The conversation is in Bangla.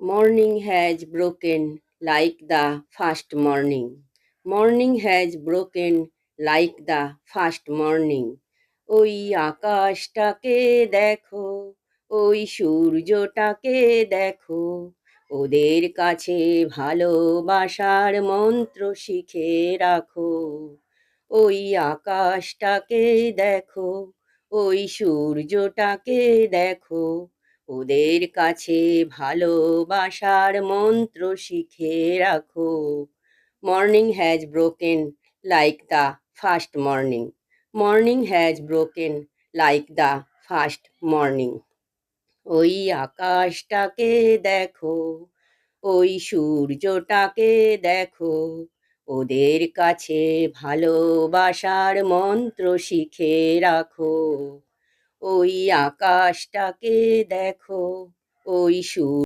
Morning has broken like the first morning. Morning has broken like the first morning. ওই আকাশটাকে দেখো, ওই সূর্যটাকে দেখো, ওদের কাছে ভালোবাসার মন্ত্র শিখে রাখো। ওই আকাশটাকে দেখো, ওই সূর্যটাকে দেখো, ওদের কাছে ভালোবাসার মন্ত্র শিখে রাখো। Morning has broken like the first morning. Morning has broken like the first morning. ওই আকাশটাকে দেখো, ওই সূর্যটাকে দেখো, ওদের কাছে ভালোবাসার মন্ত্র শিখে রাখো। ওই আকাশটাকে দেখো, ওই